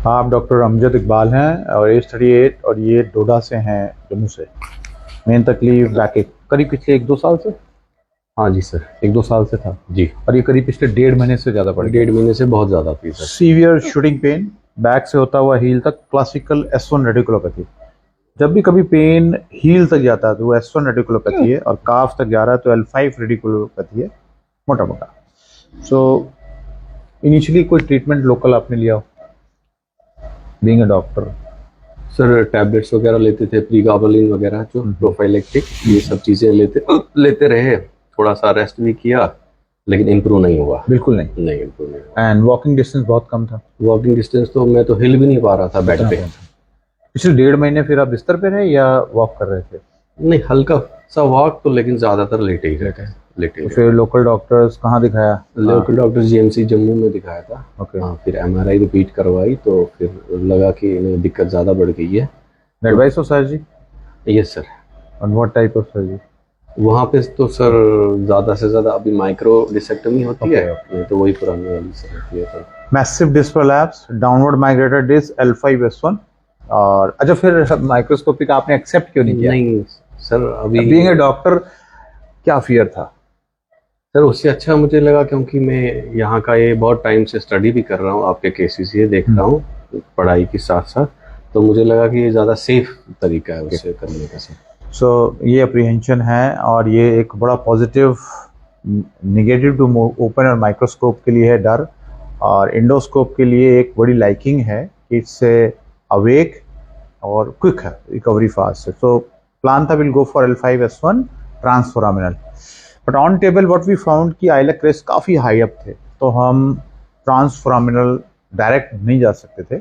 आप डॉक्टर अमजद इकबाल हैं और एज 38 और ये डोडा से हैं, जम्मू से। मेन तकलीफ बैक एक करीब पिछले 1-2 साल से। हाँ जी सर। 1-2 साल से था जी। और ये करीब पिछले 1.5 महीने से ज़्यादा पड़ गया। 1.5 महीने से बहुत ज़्यादा थी sir. Severe shooting pain, back से होता हुआ हील तक, क्लासिकल S1 रेडिकुलोपैथी। जब भी कभी पेन हील तक जाता है तो वो S1 रेडिकुलोपैथी है, और काफ तक जा रहा है तो L5 रेडिकुलोपैथी है, मोटा मोटा। सो इनिशियली कोई ट्रीटमेंट लोकल आपने लिया हो, being a doctor? Sir tablets वगैरह लेते थे, प्रीगाबालिन वगैरह जो प्रोफाइलेक्टिक, ये सब चीज़ें लेते रहे। थोड़ा सा रेस्ट भी किया लेकिन इम्प्रूव नहीं हुआ। बिल्कुल नहीं। नहीं इम्प्रूव नहीं हुआ। एंड वॉकिंग डिस्टेंस बहुत कम था। वॉकिंग डिस्टेंस तो मैं तो हिल भी नहीं पा रहा था बेड पे। पिछले 1.5 महीने फिर आप बिस्तर पे रहे या वॉक कर रहे थे? नहीं, हल्का सा वॉक तो, लेकिन ज़्यादातर लेटे ही रहते हैं। लेटे तो फिर लोकल डॉक्टर्स कहाँ दिखाया? लोकल डॉक्टर जीएमसी जम्मू में दिखाया था। ओके। हाँ, फिर एमआरआई रिपीट करवाई तो फिर लगा कि इन्हें दिक्कत ज़्यादा बढ़ गई है। Advice of surgery? Yes sir. On what type of surgery? वहाँ पे तो सर ज़्यादा से ज़्यादा अभी माइक्रो डिसेक्टमी होती है, नहीं तो वही पुरानी वाली सर होती है sir. Massive disc prolapse, downward migrated disc, L5S1। और अच्छा, फिर माइक्रोस्कोपी का आपने एक्सेप्ट क्यों नहीं किया? नहीं सर, अभी बीइंग अ डॉक्टर क्या फियर था? सर उससे अच्छा मुझे लगा, क्योंकि मैं यहाँ का ये बहुत टाइम से स्टडी भी कर रहा हूँ, आपके केसेस ये देख रहा हूँ पढ़ाई के साथ साथ, तो मुझे लगा कि ये ज़्यादा सेफ तरीका है उससे करने का सर। सो ये अप्रीहेंशन है, और ये एक बड़ा पॉजिटिव नेगेटिव टू ओपन और माइक्रोस्कोप के लिए है डर, और इंडोस्कोप के लिए एक बड़ी लाइकिंग है कि इससे अवेक और क्विक है, रिकवरी फास्ट है। सो प्लान था will go for L5S1 transforaminal, but on table what we found कि आइलैक क्रेस्ट काफ़ी हाई अप थे, तो हम ट्रांसफोरामिनल डायरेक्ट नहीं जा सकते थे।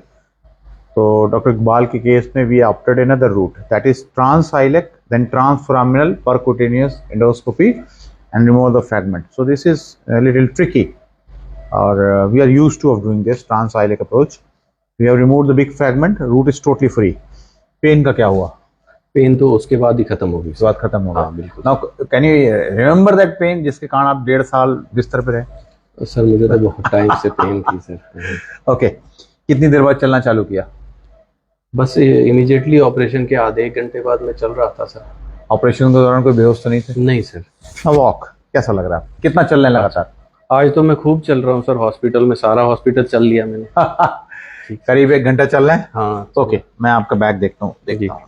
तो डॉक्टर इकबाल के केस में we opted another route, that is trans iliac, then transforaminal percutaneous endoscopy and remove the fragment. So this is a little tricky, or we are used to of doing this trans iliac approach. We have removed the big fragment, root is totally free. Pain का क्या हुआ? Pen तो उसके बाद ही खत्म हो गई। उसके बाद खत्म हो गया। हाँ बिल्कुल। Now can you remember that pain जिसके कारण आप 1.5 साल बिस्तर पे रहे? सर मुझे तो बहुत टाइम से पेन थी सर। ओके, कितनी देर बाद चलना चालू किया? बस इमीडिएटली ऑपरेशन के आधे 1 घंटे बाद मैं चल रहा था सर। ऑपरेशन के दौरान कोई बेहोश तो नहीं थे? नहीं सर। वॉक कैसा लग रहा है? कितना चलने लगातार? आज तो मैं खूब चल रहा हूँ सर, हॉस्पिटल में सारा हॉस्पिटल चल लिया मैंने। करीब 1 घंटा चल रहे हैं। हाँ ओके, मैं आपका बैग देखता हूँ।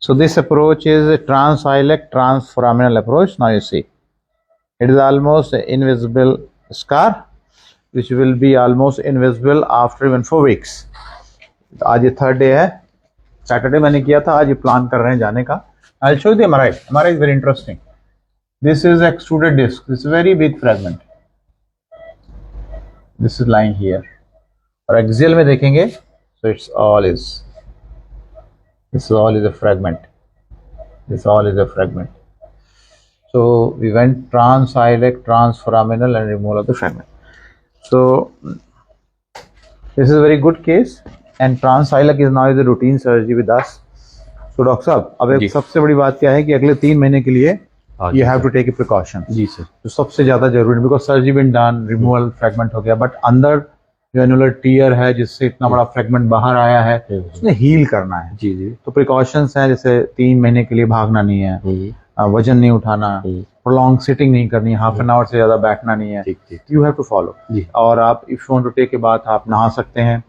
So this approach is a trans-iliac transforaminal approach. Now you see, it is almost invisible scar, which will be almost invisible after even 4 weeks. आज ये 3rd day है, सैटरडे मैंने किया था, आज ये प्लान कर रहे हैं जाने का। I'll show you the MRI. MRI is very interesting. This is extruded disc. This is a very big fragment. This is lying here. और एक्सियल में देखेंगे, so it's all is. This all is a fragment. This all is a fragment. So we went trans-iliac, transforaminal, and removal of the fragment. So this is a very good case, and trans-iliac is now is a routine surgery with us. So doctor साहब, अब एक सबसे बड़ी बात क्या है कि अगले 3 महीने के लिए you have to take a precaution. जी सर। तो सबसे ज्यादा जरूरी, because surgery been done, removal fragment हो गया, बट अंदर जो एनुलर टीयर है जिससे इतना बड़ा फ्रैगमेंट बाहर आया है, उसने हील करना है। जी जी। तो प्रिकॉशंस हैं, जैसे 3 महीने के लिए भागना नहीं है, वजन नहीं उठाना, प्रोलॉन्ग सिटिंग नहीं करनी, हाफ एन आवर से ज्यादा बैठना नहीं है। You have to follow. और आप if you want to take के बाद आप नहा सकते हैं,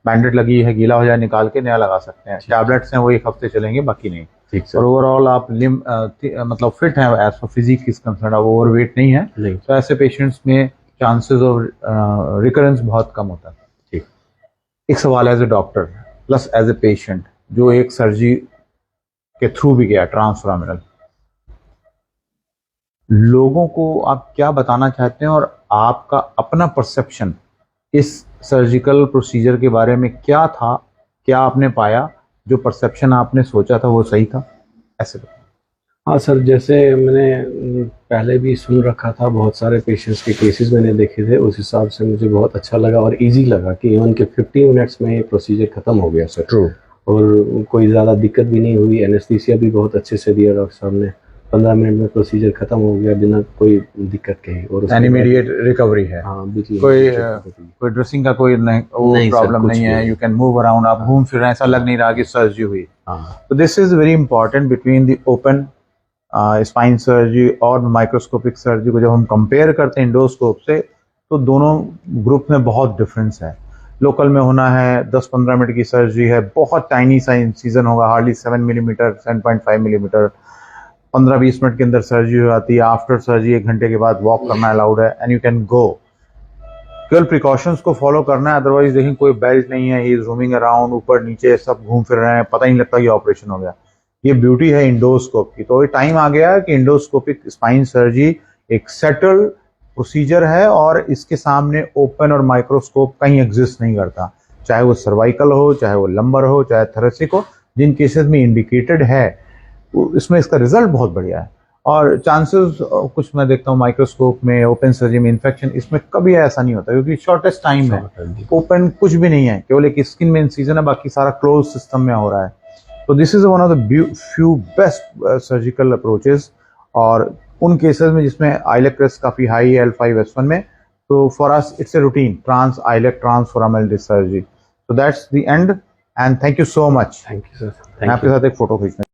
बैंडेड लगी है, गीला हो जाए निकाल के नया लगा सकते हैं। टैबलेट्स हैं वो 1 हफ्ते चलेंगे, बाकी नहीं। और ओवरऑल आप मतलब फिट हैं as for physique is concern, आप ओवरवेट नहीं है, तो ऐसे पेशेंट्स में चांसेस ऑफ रिकरेंस बहुत कम होता है। ठीक। एक सवाल as a doctor plus as a patient जो एक सर्जरी के थ्रू भी गया ट्रांसफोरामिनल, लोगों को आप क्या बताना चाहते हैं, और आपका अपना परसेप्शन इस सर्जिकल प्रोसीजर के बारे में क्या था? क्या आपने पाया, जो परसेप्शन आपने सोचा था वो सही था? ऐसे बताएं। हाँ सर, जैसे मैंने पहले भी सुन रखा था, बहुत सारे पेशेंट्स के केसेस मैंने देखे थे, उस हिसाब से मुझे बहुत अच्छा लगा और इजी लगा कि इवन के 50 मिनट्स में ये प्रोसीजर ख़त्म हो गया सर। ट्रू। और कोई ज़्यादा दिक्कत भी नहीं हुई, एनेस्थीसिया भी बहुत अच्छे से दिया डॉक्टर साहब ने, 15 मिनट में प्रोसीजर खत्म हो गया बिना कोई दिक्कत के ही। और उसके एंड बाद इमीडिएट रिकवरी है, हाँ बिल्कुल कोई बिल्कुल। कोई ड्रेसिंग का कोई नहीं सर, प्रॉब्लम कुछ नहीं है, नहीं। यू कैन मूव अराउंड, आप घूम फिर रहे हैं, ऐसा लग नहीं रहा कि सर्जरी हुई। हाँ तो this is very important between the open spine surgery और माइक्रोस्कोपिक सर्जरी को जब हम कंपेयर करते हैं इंडोस्कोप से, तो दोनों ग्रुप में बहुत डिफरेंस है। लोकल में होना है 10-15 मिनट की सर्जरी है, बहुत टाइनी सा इंसिजन होगा, हार्डली 7 मिलीमीटर 7.5 मिलीमीटर, 15-20 मिनट के अंदर सर्जरी हो जाती है। आफ्टर सर्जरी 1 घंटे के बाद वॉक करना अलाउड है एंड यू कैन गो। केवल प्रिकॉशंस को फॉलो करना है, अदरवाइज देखिए कोई बेल्ट नहीं है, ही इज रोमिंग अराउंड, ऊपर नीचे सब घूम फिर रहे हैं, पता ही नहीं लगता कि ऑपरेशन हो गया। ये ब्यूटी है इंडोस्कोप की। तो ये टाइम आ गया कि इंडोस्कोपिक स्पाइन सर्जरी एक सेटल्ड प्रोसीजर है और इसके सामने ओपन और माइक्रोस्कोप कहीं एग्जिस्ट नहीं करता, चाहे वो सर्वाइकल हो, चाहे वो लंबर हो, चाहे थोरेसिक हो। जिन केसेस में इंडिकेटेड है इसमें इसका रिजल्ट बहुत बढ़िया है। और चांसेस कुछ मैं देखता हूँ माइक्रोस्कोप में, ओपन सर्जरी में इन्फेक्शन, इसमें कभी ऐसा नहीं होता क्योंकि शॉर्टेस्ट टाइम है। ओपन कुछ भी नहीं है, केवल एक स्किन में इंसिजन है, बाकी सारा क्लोज सिस्टम में हो रहा है। तो this is one of the few best surgical approaches. और उन केसेस में जिसमें आइलेट रिस्क काफी हाई है L5-S1 में, तो for us it's a routine trans iliac transforaminal disc surgery. तो that's the end and thank you so much. Thank you sir. मैं आपके साथ एक फोटो खींचना